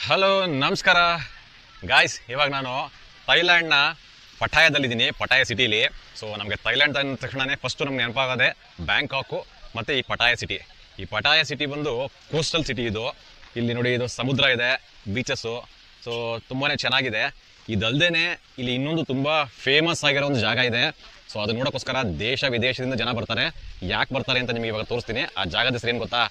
Hello ನಮಸ್ಕಾರ guys. ಇವಾಗ ನಾನು ಥೈಲ್ಯಾಂಡ್ನ ಪಟಾಯದಲ್ಲಿದ್ದೀನಿ, ಪಟಾಯ ಸಿಟಿಲಿ. ಸೊ ನಮಗೆ ಥೈಲ್ಯಾಂಡ್ ಅಂದ ತಕ್ಷಣವೇ ಫಸ್ಟು ನಮ್ಗೆ ನೆನಪಾಗೋದೆ ಬ್ಯಾಂಕಾಕು ಮತ್ತು ಈ ಪಟಾಯ ಸಿಟಿ. ಈ ಪಟಾಯ ಸಿಟಿ ಬಂದು ಕೋಸ್ಟಲ್ ಸಿಟಿ. ಇದು ಇಲ್ಲಿ ನೋಡಿ, ಇದು ಸಮುದ್ರ ಇದೆ, ಬೀಚಸ್ಸು. ಸೊ ತುಂಬಾ ಚೆನ್ನಾಗಿದೆ. ಇದಲ್ದೇ ಇಲ್ಲಿ ಇನ್ನೊಂದು ತುಂಬ ಫೇಮಸ್ ಆಗಿರೋ ಒಂದು ಜಾಗ ಇದೆ. ಸೊ ಅದು ನೋಡೋಕ್ಕೋಸ್ಕರ ದೇಶ ವಿದೇಶದಿಂದ ಜನ ಬರ್ತಾರೆ. ಯಾಕೆ ಬರ್ತಾರೆ ಅಂತ ನಿಮಗೆ ಇವಾಗ ತೋರಿಸ್ತೀನಿ. ಆ ಜಾಗದ ಹೆಸರು ಏನು ಗೊತ್ತಾ?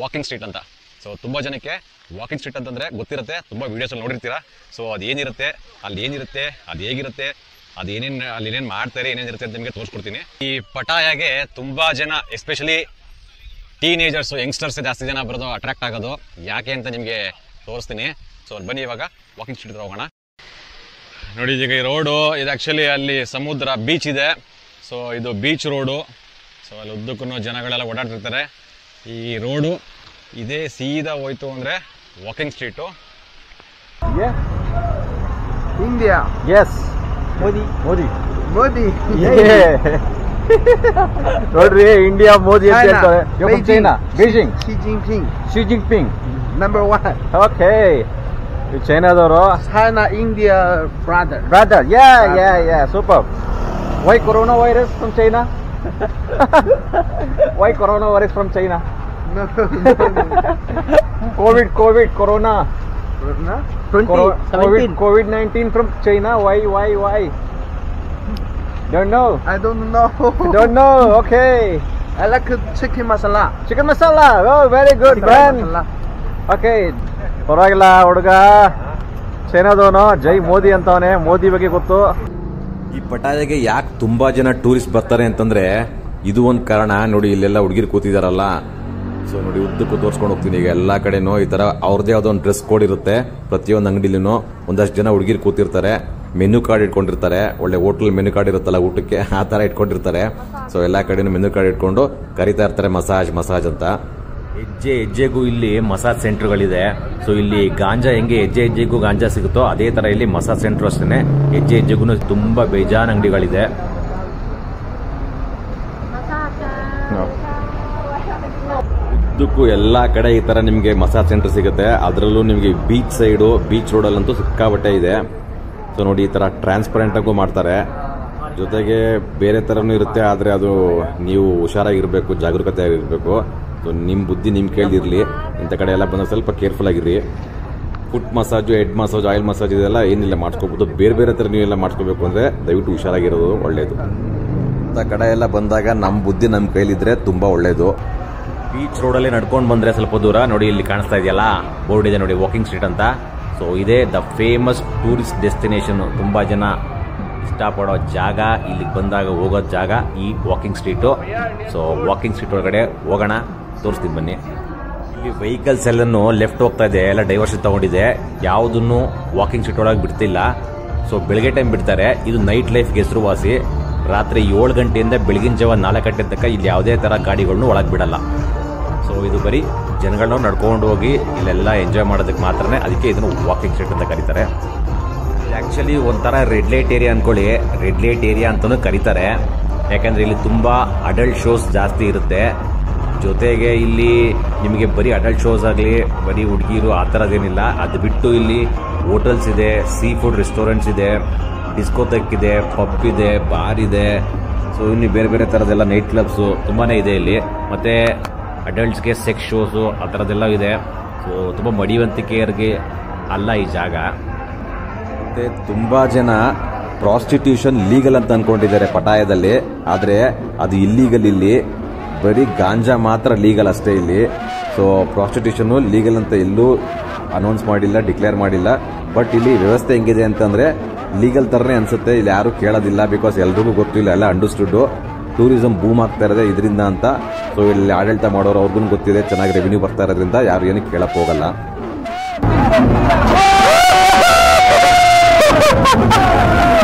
ವಾಕಿಂಗ್ ಸ್ಟ್ರೀಟ್ ಅಂತ. ಸೊ ತುಂಬ ಜನಕ್ಕೆ ವಾಕಿಂಗ್ ಸ್ಟ್ರೀಟ್ ಅಂತಂದರೆ ಗೊತ್ತಿರುತ್ತೆ, ತುಂಬ ವೀಡಿಯೋಸಲ್ಲಿ ನೋಡಿರ್ತೀರಾ. ಸೊ ಅದೇನಿರುತ್ತೆ, ಅಲ್ಲಿ ಏನಿರುತ್ತೆ, ಅದು ಹೇಗಿರುತ್ತೆ, ಅದೇನೇನು ಅಲ್ಲಿ ಏನೇನು ಮಾಡ್ತಾರೆ, ಏನೇನಿರುತ್ತೆ ಅಂತ ನಿಮಗೆ ತೋರಿಸ್ಕೊಡ್ತೀನಿ. ಈ ಪಟಾಯಾಗೆ ತುಂಬ ಜನ, ಎಸ್ಪೆಷಲಿ ಟೀನೇಜರ್ಸು, ಯಂಗ್ಸ್ಟರ್ಸ್ ಜಾಸ್ತಿ ಜನ ಬರೋದು, ಅಟ್ರಾಕ್ಟ್ ಆಗೋದು. ಯಾಕೆ ಅಂತ ನಿಮಗೆ ತೋರಿಸ್ತೀನಿ. ಸೊ ಬನ್ನಿ ಇವಾಗ ವಾಕಿಂಗ್ ಸ್ಟ್ರೀಟ್ ಹೋಗೋಣ. ನೋಡಿ, ಈಗ ಈ ರೋಡು ಇದು ಆ್ಯಕ್ಚುಲಿ ಅಲ್ಲಿ ಸಮುದ್ರ, ಬೀಚ್ ಇದೆ. ಸೊ ಇದು ಬೀಚ್ ರೋಡು. ಸೊ ಅಲ್ಲಿ ಉದ್ದಕ್ಕೂ ಜನಗಳೆಲ್ಲ ಓಡಾಡ್ತಿರ್ತಾರೆ. ಈ ರೋಡು ಇದೇ ಸೀದಾ ಹೋಯ್ತು ಅಂದರೆ walking street. India. Yes. Modi. ನೋಡ್ರಿ, ಇಂಡಿಯಾ ಮೋದಿ ಅಂತ ಹೇಳ್ತಾರೆ. China, Beijing, Xi Jinping. Number 1. Okay, ಚೈನಾದವರು. China, India, brother. Yeah, super. Why coronavirus from China? Why coronavirus from China? No. COVID, corona. No? 2017. COVID-19 from China. Why? Don't know. I don't know. Don't know. Okay. I like chicken masala. Chicken masala. Oh, very good, man. Okay, ಪರವಾಗಿಲ್ಲ ಹುಡುಗ. ಚೈನಾದವನು ಜೈ ಮೋದಿ ಅಂತವನೇ, ಮೋದಿ ಬಗ್ಗೆ ಗೊತ್ತು. ಈ ಪಟಾಯಾಗೆ ಯಾಕೆ ತುಂಬಾ ಜನ tourist ಬರ್ತಾರೆ ಅಂತಂದ್ರೆ ಇದು ಒಂದು ಕಾರಣ. ನೋಡಿ, ಇಲ್ಲೆಲ್ಲ ಹುಡುಗಿರು ಕೂತಿದಾರಲ್ಲ. ಸೊ ನೋಡಿ, ಉದ್ದಕ್ಕೂ ತೋರಿಸ್ಕೊಂಡು ಹೋಗ್ತೀನಿ. ಈಗ ಎಲ್ಲಾ ಕಡೆನೂ ಈ ತರ ಅವ್ರದೇ ಯಾವುದೋ ಒಂದು ಡ್ರೆಸ್ ಕೋಡ್ ಇರುತ್ತೆ. ಪ್ರತಿಯೊಂದು ಅಂಗಡಿಲೂ ಒಂದಷ್ಟು ಜನ ಹುಡುಗಿರು ಕೂತಿರ್ತಾರೆ, ಮೆನು ಕಾರ್ಡ್ ಇಟ್ಕೊಂಡಿರ್ತಾರೆ. ಒಳ್ಳೆ ಹೋಟೆಲ್ ಮೆನು ಕಾರ್ಡ್ ಇರುತ್ತಲ್ಲ ಊಟಕ್ಕೆ, ಆ ತರ ಇಟ್ಕೊಂಡಿರ್ತಾರೆ. ಸೊ ಎಲ್ಲಾ ಕಡೆನೂ ಮೆನು ಕಾರ್ಡ್ ಇಟ್ಕೊಂಡು ಕರಿತಾ ಇರ್ತಾರೆ, ಮಸಾಜ್ ಅಂತ. ಹೆಜ್ಜೆಗೂ ಇಲ್ಲಿ ಮಸಾಜ್ ಸೆಂಟರ್ಗಳಿದೆ. ಸೊ ಇಲ್ಲಿ ಗಾಂಜಾ ಹೆಂಗೆ ಹೆಜ್ಜೆಗೂ ಗಾಂಜಾ ಸಿಗುತ್ತೋ ಅದೇ ತರ ಇಲ್ಲಿ ಮಸಾಜ್ ಸೆಂಟರ್ ಅಷ್ಟೇ. ಹೆಜ್ಜೆಗೂ ತುಂಬಾ ಬೇಜಾನ್ ಅಂಗಡಿಗಳಿದೆ. ಉದ್ದಕ್ಕೂ ಎಲ್ಲಾ ಕಡೆ ಈ ತರ ನಿಮ್ಗೆ ಮಸಾಜ್ ಸೆಂಟರ್ ಸಿಗುತ್ತೆ. ಅದರಲ್ಲೂ ನಿಮ್ಗೆ ಬೀಚ್ ಸೈಡು, ಬೀಚ್ ರೋಡಲ್ಲಂತೂ ಸಿಕ್ಕಾಬಟ್ಟೆ ಇದೆ. ಸೊ ನೋಡಿ, ಈ ತರ ಟ್ರಾನ್ಸ್ಪರೆಂಟ್ ಆಗು ಮಾಡ್ತಾರೆ. ಜೊತೆಗೆ ಬೇರೆ ತರನು ಇರುತ್ತೆ, ಆದ್ರೆ ಅದು ನೀವು ಹುಷಾರಾಗಿರ್ಬೇಕು, ಜಾಗರೂಕತೆ ಆಗಿರ್ಬೇಕು. ಸೊ ನಿಮ್ ಬುದ್ಧಿ ನಿಮ್ ಕೇಳಿರ್ಲಿ. ಇಂಥ ಕಡೆ ಎಲ್ಲ ಬಂದ್ರೆ ಸ್ವಲ್ಪ ಕೇರ್ಫುಲ್ ಆಗಿರಿ. Foot massage, head massage, oil massage ಇದೆಲ್ಲ ಏನಿಲ್ಲ ಮಾಡಿಸ್ಕೋಬಹುದು. ಬೇರೆ ತರ ನೀವೆಲ್ಲ ಮಾಡಿಸ್ಕೋಬೇಕು ಅಂದ್ರೆ ದಯವಿಟ್ಟು ಹುಷಾರಾಗಿರೋದು ಒಳ್ಳೇದು. ಇಂಥ ಕಡೆ ಎಲ್ಲ ಬಂದಾಗ ನಮ್ ಬುದ್ಧಿ ನಮ್ ಕೈಲಿದ್ರೆ ತುಂಬಾ ಒಳ್ಳೇದು. ಬೀಚ್ ರೋಡಲ್ಲಿ ನಡ್ಕೊಂಡು ಬಂದ್ರೆ ಸ್ವಲ್ಪ ದೂರ ನೋಡಿ, ಇಲ್ಲಿ ಕಾಣಿಸ್ತಾ ಇದೆಯಲ್ಲ ಬೋರ್ಡ್ ಇದೆ ನೋಡಿ, ವಾಕಿಂಗ್ ಸ್ಟ್ರೀಟ್ ಅಂತ. ಸೊ ಇದೇ ದ ಫೇಮಸ್ ಟೂರಿಸ್ಟ್ ಡೆಸ್ಟಿನೇಷನ್. ತುಂಬಾ ಜನ ಇಷ್ಟಪಡೋ ಜಾಗ, ಇಲ್ಲಿಗೆ ಬಂದಾಗ ಹೋಗೋ ಜಾಗ ಈ walking street. So walking street ಒಳಗಡೆ ಹೋಗೋಣ, ತೋರಿಸ್ತೀನಿ ಬನ್ನಿ. ಇಲ್ಲಿ ವೆಹಿಕಲ್ಸ್ ಎಲ್ಲನೂ ಲೆಫ್ಟ್ ಹೋಗ್ತಾ ಇದೆ, ಎಲ್ಲ ಡೈವರ್ಷನ್ ತಗೊಂಡಿದೆ. ಯಾವುದನ್ನು ವಾಕಿಂಗ್ ಸ್ಟ್ರೀಟ್ ಒಳಗೆ ಬಿಡ್ತಿಲ್ಲ. ಸೊ ಬೆಳಗ್ಗೆ ಟೈಮ್ ಬಿಡ್ತಾರೆ. ಇದು ನೈಟ್ ಲೈಫ್ಗೆ ಹೆಸರುವಾಸಿ. ರಾತ್ರಿ 7 ಗಂಟೆಯಿಂದ ಬೆಳಗಿನ ಜಾವ 4 ಗಂಟೆ ತನಕ ಇಲ್ಲಿ ಯಾವುದೇ ತರ ಗಾಡಿಗಳನ್ನು ಒಳಗೆ ಬಿಡಲ್ಲ. ಸೊ ಇದು ಬರೀ ಜನಗಳನ್ನ ನಡ್ಕೊಂಡು ಹೋಗಿ ಇಲ್ಲೆಲ್ಲ ಎಂಜಾಯ್ ಮಾಡೋದಕ್ಕೆ ಮಾತ್ರನೇ. ಅದಕ್ಕೆ ಇದನ್ನು ವಾಕಿಂಗ್ ಸ್ಟ್ರೀಟ್ ಅಂತ ಕರೀತಾರೆ. ಆಕ್ಚುಲಿ ಒಂಥರ ರೆಡ್ ಲೈಟ್ ಏರಿಯಾ ಅನ್ಕೊಳ್ಳಿ. ರೆಡ್ ಲೈಟ್ ಏರಿಯಾ ಅಂತಾನೂ ಕರೀತಾರೆ. ಯಾಕಂದ್ರೆ ಇಲ್ಲಿ ತುಂಬಾ ಅಡಲ್ಟ್ ಶೋಸ್ ಜಾಸ್ತಿ ಇರುತ್ತೆ. ಜೊತೆಗೆ ಇಲ್ಲಿ ನಿಮಗೆ ಬರೀ ಅಡಲ್ಟ್ ಶೋಸ್ ಆಗಲಿ, ಬರೀ ಹುಡುಗಿರು ಆ ಥರದ್ದೇನಿಲ್ಲ. ಅದು ಬಿಟ್ಟು ಇಲ್ಲಿ ಹೋಟೆಲ್ಸ್ ಇದೆ, ಸೀ ಫುಡ್ ರೆಸ್ಟೋರೆಂಟ್ಸ್ ಇದೆ, ಡಿಸ್ಕೋಥೆಕ್ ಇದೆ, ಪಬ್ ಇದೆ, ಬಾರ್ ಇದೆ. ಸೊ ಇನ್ನು ಬೇರೆ ಥರದ್ದೆಲ್ಲ ನೈಟ್ ಕ್ಲಬ್ಸು ತುಂಬಾ ಇದೆ ಇಲ್ಲಿ. ಮತ್ತು ಅಡಲ್ಟ್ಸ್ಗೆ ಸೆಕ್ಸ್ ಶೋಸು ಆ ಥರದ್ದೆಲ್ಲ ಇದೆ. ಸೊ ತುಂಬ ಮಡಿವಂತಿಕೆಯರಿಗೆ ಅಲ್ಲ ಈ ಜಾಗ. ಮತ್ತೆ ತುಂಬಾ ಜನ ಪ್ರಾಸ್ಟಿಟ್ಯೂಷನ್ ಲೀಗಲ್ ಅಂತ ಅನ್ಕೊಂಡಿದ್ದಾರೆ ಪಟಾಯದಲ್ಲಿ. ಆದರೆ ಅದು ಇಲ್ಲೀಗಲ್. ಇಲ್ಲಿ ಬರೀ ಗಾಂಜಾ ಮಾತ್ರ ಲೀಗಲ್ ಅಷ್ಟೇ ಇಲ್ಲಿ. ಸೊ ಪ್ರಾಸ್ಟಿಟ್ಯೂಷನ್ ಲೀಗಲ್ ಅಂತ ಎಲ್ಲೂ ಅನೌನ್ಸ್ ಮಾಡಿಲ್ಲ, ಡಿಕ್ಲೇರ್ ಮಾಡಿಲ್ಲ. ಬಟ್ ಇಲ್ಲಿ ವ್ಯವಸ್ಥೆ ಹೆಂಗಿದೆ ಅಂತಂದ್ರೆ ಲೀಗಲ್ ತರನೇ ಅನ್ಸುತ್ತೆ. ಇಲ್ಲಿ ಯಾರು ಕೇಳೋದಿಲ್ಲ, ಬಿಕಾಸ್ ಎಲ್ರಿಗೂ ಗೊತ್ತಿಲ್ಲ, ಎಲ್ಲ ಅಂಡರ್ಸ್ಟುಡ್. ಟೂರಿಸಂ ಬೂಮ್ ಆಗ್ತಾ ಇರೋದೇ ಇದರಿಂದ ಅಂತ. ಸೊ ಇಲ್ಲಿ ಆಡಳಿತ ಮಾಡೋರು ಅವ್ರಿಗೂ ಗೊತ್ತಿದೆ, ಚೆನ್ನಾಗಿ ರೆವಿನ್ಯೂ ಬರ್ತಾ ಇರೋದ್ರಿಂದ ಯಾರು ಏನು ಕೇಳಕ್ ಹೋಗಲ್ಲ.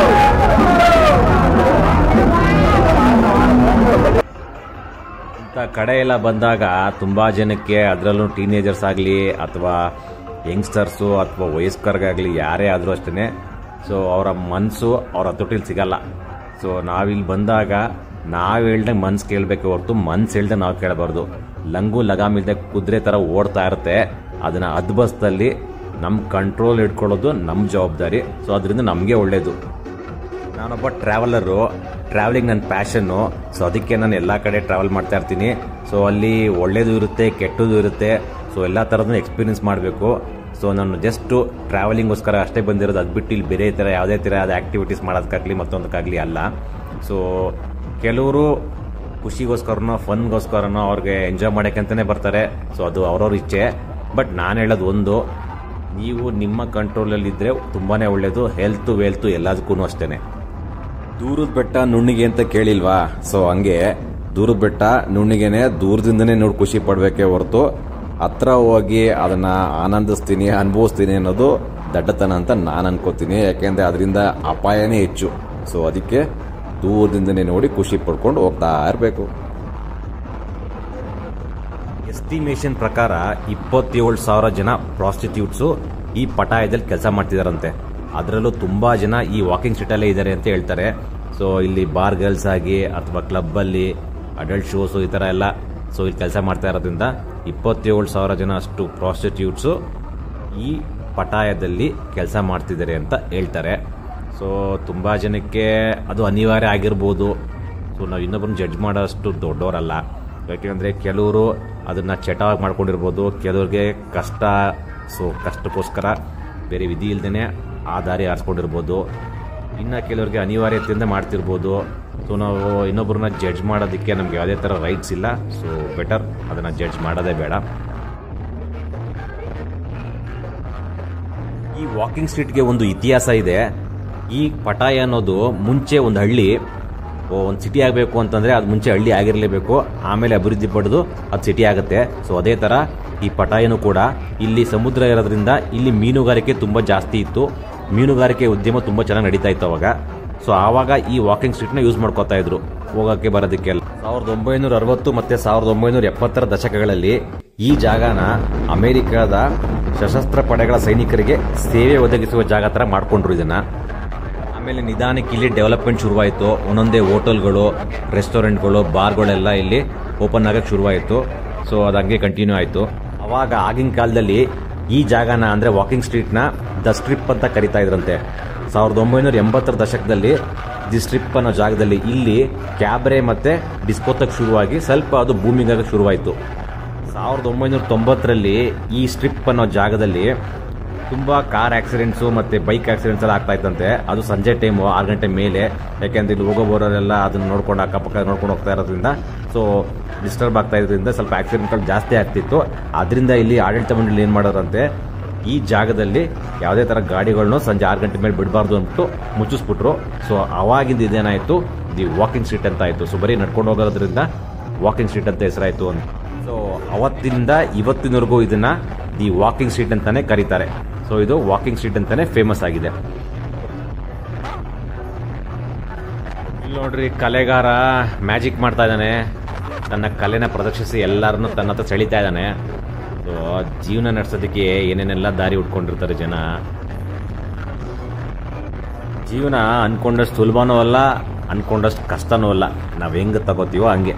ಇಂಥ ಕಡೆ ಎಲ್ಲ ಬಂದಾಗ ತುಂಬಾ ಜನಕ್ಕೆ, ಅದರಲ್ಲೂ ಟೀನೇಜರ್ಸ್ ಆಗಲಿ ಅಥವಾ ಯಂಗ್ಸ್ಟರ್ಸು ಅಥವಾ ವಯಸ್ಕರಿಗಾಗಲಿ ಯಾರೇ ಆದರೂ ಅಷ್ಟೇ, ಸೊ ಅವರ ಮನಸ್ಸು ಅವ್ರ ಹತೋಟಿಲಿ ಸಿಗಲ್ಲ. ಸೊ ನಾವಿಲ್ಲಿ ಬಂದಾಗ ನಾವು ಹೇಳ್ದಂಗೆ ಮನ್ಸು ಕೇಳಬೇಕು ಹೊರತು ಮನ್ಸು ಹೇಳ್ದೆ ನಾವು ಕೇಳಬಾರ್ದು. ಲಂಗು ಲಗಾಮ್ ಇಲ್ಲದೆ ಕುದುರೆ ಥರ ಓಡ್ತಾ ಇರುತ್ತೆ. ಅದನ್ನು ಅದ್ಬಸ್ತಲ್ಲಿ ನಮ್ಮ ಕಂಟ್ರೋಲ್ ಇಟ್ಕೊಳ್ಳೋದು ನಮ್ಮ ಜವಾಬ್ದಾರಿ. ಸೊ ಅದರಿಂದ ನಮಗೆ ಒಳ್ಳೆಯದು. ನಾನೊಬ್ಬ ಟ್ರಾವೆಲರು, ಟ್ರಾವೆಲಿಂಗ್ ನನ್ನ ಪ್ಯಾಷನ್ನು. ಸೊ ಅದಕ್ಕೆ ನಾನು ಎಲ್ಲ ಕಡೆ ಟ್ರಾವೆಲ್ ಮಾಡ್ತಾ ಇರ್ತೀನಿ. ಸೊ ಅಲ್ಲಿ ಒಳ್ಳೇದು ಇರುತ್ತೆ, ಕೆಟ್ಟದ್ದು ಇರುತ್ತೆ. ಸೊ ಎಲ್ಲ ಥರದ್ದು ಎಕ್ಸ್ಪೀರಿಯನ್ಸ್ ಮಾಡಬೇಕು. ಸೊ ನಾನು ಜಸ್ಟು ಟ್ರಾವೆಲಿಂಗೋಸ್ಕರ ಅಷ್ಟೇ ಬಂದಿರೋದು. ಅದು ಬಿಟ್ಟು ಇಲ್ಲಿ ಬೇರೆ ಥರ ಯಾವುದೇ ಥರ ಅದು ಆ್ಯಕ್ಟಿವಿಟೀಸ್ ಮಾಡೋದಕ್ಕಾಗಲಿ ಮತ್ತೊಂದಕ್ಕಾಗಲಿ ಅಲ್ಲ. ಸೊ ಕೆಲವರು ಖುಷಿಗೋಸ್ಕರನೋ ಫನ್ಗೋಸ್ಕರನೋ ಅವ್ರಿಗೆ ಎಂಜಾಯ್ ಮಾಡೋಕ್ಕೆ ಅಂತಲೇ ಬರ್ತಾರೆ. ಸೊ ಅದು ಅವ್ರವ್ರ ಇಚ್ಛೆ. ಬಟ್ ನಾನು ಹೇಳೋದು ಒಂದು, ನೀವು ನಿಮ್ಮ ಕಂಟ್ರೋಲಲ್ಲಿದ್ದರೆ ತುಂಬಾ ಒಳ್ಳೆಯದು. ಹೆಲ್ತು ವೆಲ್ತು ಎಲ್ಲದಕ್ಕೂ ಅಷ್ಟೇ. ದೂರದ ಬೆಟ್ಟ ನುಣ್ಣಿಗೆ ಅಂತ ಕೇಳಿಲ್ವಾ? ಸೊ ಹಂಗೆ ದೂರದ ಬೆಟ್ಟ ನುಣ್ಣಿಗೆನೆ ದೂರದಿಂದನೇ ನೋಡಿ ಖುಷಿ ಪಡಬೇಕೇ ಹೊರತು ಹತ್ರ ಹೋಗಿ ಅದನ್ನು ಆನಂದಿಸ್ತೀನಿ, ಅನುಭವಿಸ್ತೀನಿ ಅನ್ನೋದು ದಡ್ಡತನ ಅಂತ ನಾನು ಅನ್ಕೋತೀನಿ. ಯಾಕೆಂದರೆ ಅದರಿಂದ ಅಪಾಯನೇ ಹೆಚ್ಚು. ಸೊ ಅದಕ್ಕೆ ದೂರದಿಂದನೇ ನೋಡಿ ಖುಷಿ ಪಡ್ಕೊಂಡು ಹೋಗ್ತಾ ಇರಬೇಕು. ಎಸ್ಟಿಮೇಷನ್ ಪ್ರಕಾರ 27,000 ಜನ ಪ್ರಾಸ್ಟಿಟ್ಯೂಟ್ಸು ಈ ಪಟಾಯದಲ್ಲಿ ಕೆಲಸ ಮಾಡ್ತಿದಾರಂತೆ. ಅದರಲ್ಲೂ ತುಂಬ ಜನ ಈ ವಾಕಿಂಗ್ ಸ್ಟ್ರೀಟಲ್ಲೇ ಇದ್ದಾರೆ ಅಂತ ಹೇಳ್ತಾರೆ. ಸೊ ಇಲ್ಲಿ ಬಾರ್ ಗರ್ಲ್ಸ್ ಆಗಿ ಅಥವಾ ಕ್ಲಬ್ಬಲ್ಲಿ ಅಡಲ್ಟ್ ಶೋಸು ಈ ಥರ ಎಲ್ಲ ಸೊ ಇಲ್ಲಿ ಕೆಲಸ ಮಾಡ್ತಾ ಇರೋದ್ರಿಂದ 27,000 ಜನ ಅಷ್ಟು ಪ್ರಾಸ್ಟಿಟ್ಯೂಟ್ಸು ಈ ಪಟಾಯದಲ್ಲಿ ಕೆಲಸ ಮಾಡ್ತಿದ್ದಾರೆ ಅಂತ ಹೇಳ್ತಾರೆ. ಸೊ ತುಂಬ ಜನಕ್ಕೆ ಅದು ಅನಿವಾರ್ಯ ಆಗಿರ್ಬೋದು. ಸೊ ನಾವು ಇನ್ನೊಬ್ಬರನ್ನ ಜಡ್ಜ್ ಮಾಡೋಷ್ಟು ದೊಡ್ಡವರಲ್ಲ. ಯಾಕೆಂದರೆ ಕೆಲವರು ಅದನ್ನು ಚಟವಾಗಿ ಮಾಡ್ಕೊಂಡಿರ್ಬೋದು, ಕೆಲವ್ರಿಗೆ ಕಷ್ಟ. ಸೊ ಕಷ್ಟಕ್ಕೋಸ್ಕರ ಬೇರೆ ವಿಧಿ ಇಲ್ದೇ ಆ ದಾರಿ ಆರಿಸ್ಕೊಂಡಿರ್ಬೋದು. ಇನ್ನು ಕೆಲವ್ರಿಗೆ ಅನಿವಾರ್ಯತೆಯಿಂದ ಮಾಡ್ತಿರ್ಬೋದು. ಸೊ ನಾವು ಇನ್ನೊಬ್ಬರನ್ನ ಜಡ್ಜ್ ಮಾಡೋದಕ್ಕೆ ನಮ್ಗೆ ಯಾವುದೇ ಥರ ರೈಟ್ಸ್ ಇಲ್ಲ. ಸೊ ಬೆಟರ್ ಅದನ್ನು ಜಡ್ಜ್ ಮಾಡೋದೇ ಬೇಡ. ಈ ವಾಕಿಂಗ್ ಸ್ಟ್ರೀಟ್ಗೆ ಒಂದು ಇತಿಹಾಸ ಇದೆ. ಈ ಪಟಾಯ ಅನ್ನೋದು ಮುಂಚೆ ಒಂದು ಹಳ್ಳಿ, ಒಂದು ಸಿಟಿ ಆಗಬೇಕು ಅಂತಂದರೆ ಅದು ಮುಂಚೆ ಹಳ್ಳಿ ಆಗಿರಲೇಬೇಕು, ಆಮೇಲೆ ಅಭಿವೃದ್ಧಿ ಪಡೆದು ಅದು ಸಿಟಿ ಆಗುತ್ತೆ. ಸೊ ಅದೇ ಥರ ಈ ಪಟಾಯನೂ ಕೂಡ ಇಲ್ಲಿ ಸಮುದ್ರ ಇರೋದ್ರಿಂದ ಇಲ್ಲಿ ಮೀನುಗಾರಿಕೆ ತುಂಬ ಜಾಸ್ತಿ ಇತ್ತು. ಮೀನುಗಾರಿಕೆ ಉದ್ಯಮ ತುಂಬ ಚೆನ್ನಾಗಿ ನಡೀತಾ ಇತ್ತು ಅವಾಗ. ಸೊ ಆವಾಗ ಈ ವಾಕಿಂಗ್ ಸ್ಟ್ರೀಟ್ನ ಯೂಸ್ ಮಾಡ್ಕೋತಾ ಇದ್ರು ಹೋಗೋಕ್ಕೆ ಬರೋದಕ್ಕೆಲ್ಲ. 1960 ಮತ್ತು 1970 ದಶಕಗಳಲ್ಲಿ ಈ ಜಾಗನ ಅಮೆರಿಕದ ಸಶಸ್ತ್ರ ಪಡೆಗಳ ಸೈನಿಕರಿಗೆ ಸೇವೆ ಒದಗಿಸುವ ಜಾಗ ಥರ ಮಾಡ್ಕೊಂಡ್ರು ಇದನ್ನು. ಆಮೇಲೆ ನಿಧಾನಕ್ಕೆ ಇಲ್ಲಿ ಡೆವಲಪ್ಮೆಂಟ್ ಶುರುವಾಯಿತು. ಒಂದೊಂದೇ ಹೋಟೆಲ್ಗಳು, ರೆಸ್ಟೋರೆಂಟ್ಗಳು, ಬಾರ್ಗಳೆಲ್ಲ ಇಲ್ಲಿ ಓಪನ್ ಆಗಕ್ಕೆ ಶುರುವಾಯಿತು. ಸೊ ಅದು ಹಂಗೆ ಕಂಟಿನ್ಯೂ ಆಯಿತು. ಅವಾಗ ಆಗಿನ ಕಾಲದಲ್ಲಿ ಈ ಜಾಗನ ಅಂದರೆ ವಾಕಿಂಗ್ ಸ್ಟ್ರೀಟ್ನ ದ ಸ್ಟ್ರಿಪ್ ಅಂತ ಕರಿತಾ ಇದ್ರಂತೆ. 1980 ದಶಕದಲ್ಲಿ ದಿ ಸ್ಟ್ರಿಪ್ ಅನ್ನೋ ಜಾಗದಲ್ಲಿ ಇಲ್ಲಿ ಕ್ಯಾಬ್ರೆ ಮತ್ತು ಡಿಸ್ಕೋತಕ್ಕೆ ಶುರುವಾಗಿ ಸ್ವಲ್ಪ ಅದು ಬೂಮಿಂಗ್ ಆಗಕ್ಕೆ ಶುರುವಾಯಿತು. 1990ರಲ್ಲಿ ಈ ಸ್ಟ್ರಿಪ್ ಅನ್ನೋ ಜಾಗದಲ್ಲಿ ತುಂಬ ಕಾರ್ ಆಕ್ಸಿಡೆಂಟ್ಸು ಮತ್ತು ಬೈಕ್ ಆಕ್ಸಿಡೆಂಟ್ಸ್ ಎಲ್ಲ ಆಗ್ತಾ ಇತ್ತಂತೆ. ಅದು ಸಂಜೆ ಟೈಮು 6 ಗಂಟೆ ಮೇಲೆ. ಯಾಕೆಂದರೆ ಇಲ್ಲಿ ಹೋಗೋಬೋರೆಲ್ಲ ಅದನ್ನು ನೋಡ್ಕೊಂಡು ಅಕ್ಕಪಕ್ಕ ನೋಡ್ಕೊಂಡು ಹೋಗ್ತಾ ಇರೋದ್ರಿಂದ ಸೊ ಡಿಸ್ಟರ್ಬ್ ಆಗ್ತಾ ಇರೋದ್ರಿಂದ ಸ್ವಲ್ಪ ಆಕ್ಸಿಡೆಂಟ್ಗಳು ಜಾಸ್ತಿ ಆಗ್ತಿತ್ತು. ಅದರಿಂದ ಇಲ್ಲಿ ಆಡಳಿತ ಮಂಡಳಿ ಏನು ಮಾಡೋರಂತೆ, ಈ ಜಾಗದಲ್ಲಿ ಯಾವುದೇ ಥರ ಗಾಡಿಗಳನ್ನೂ ಸಂಜೆ 6 ಗಂಟೆ ಮೇಲೆ ಬಿಡಬಾರ್ದು ಅಂದ್ಬಿಟ್ಟು ಮುಚ್ಚಿಸ್ಬಿಟ್ರು. ಸೊ ಅವಾಗಿಂದ ಇದೇನಾಯಿತು, ದಿ ವಾಕಿಂಗ್ ಸ್ಟ್ರೀಟ್ ಅಂತ ಆಯಿತು. ಸೊ ಬರೀ ನಡ್ಕೊಂಡು ಹೋಗೋದ್ರಿಂದ ವಾಕಿಂಗ್ ಸ್ಟ್ರೀಟ್ ಅಂತ ಹೆಸರಾಯಿತು ಅಂತ. ಸೊ ಅವತ್ತಿಂದ ಇವತ್ತಿನವರೆಗೂ ಇದನ್ನು ದಿ ವಾಕಿಂಗ್ ಸ್ಟ್ರೀಟ್ ಅಂತಲೇ ಕರೀತಾರೆ. ಸೊ ಇದು ವಾಕಿಂಗ್ ಸ್ಟ್ರೀಟ್ ಅಂತಲೇ ಫೇಮಸ್ ಆಗಿದೆ. ಇಲ್ಲಿ ನೋಡ್ರಿ, ಕಲೆಗಾರ ಮ್ಯಾಜಿಕ್ ಮಾಡ್ತಾ ಇದ್ದಾನೆ. ತನ್ನ ಕಲೆನ ಪ್ರದರ್ಶಿಸಿ ಎಲ್ಲರನ್ನೂ ತನ್ನ ಹತ್ರ ಸೆಳೀತಾ ಇದ್ದಾನೆ. ಸೊ ಜೀವನ ನಡೆಸೋದಕ್ಕೆ ಏನೇನೆಲ್ಲ ದಾರಿ ಉಟ್ಕೊಂಡಿರ್ತಾರೆ ಜನ. ಜೀವನ ಅಂದ್ಕೊಂಡಷ್ಟು ಸುಲಭನೂ ಅಲ್ಲ, ಅಂದ್ಕೊಂಡಷ್ಟು ಕಷ್ಟನೂ ಅಲ್ಲ. ನಾವು ಹೆಂಗೆ ತಗೋತೀವೋ ಹಂಗೆ.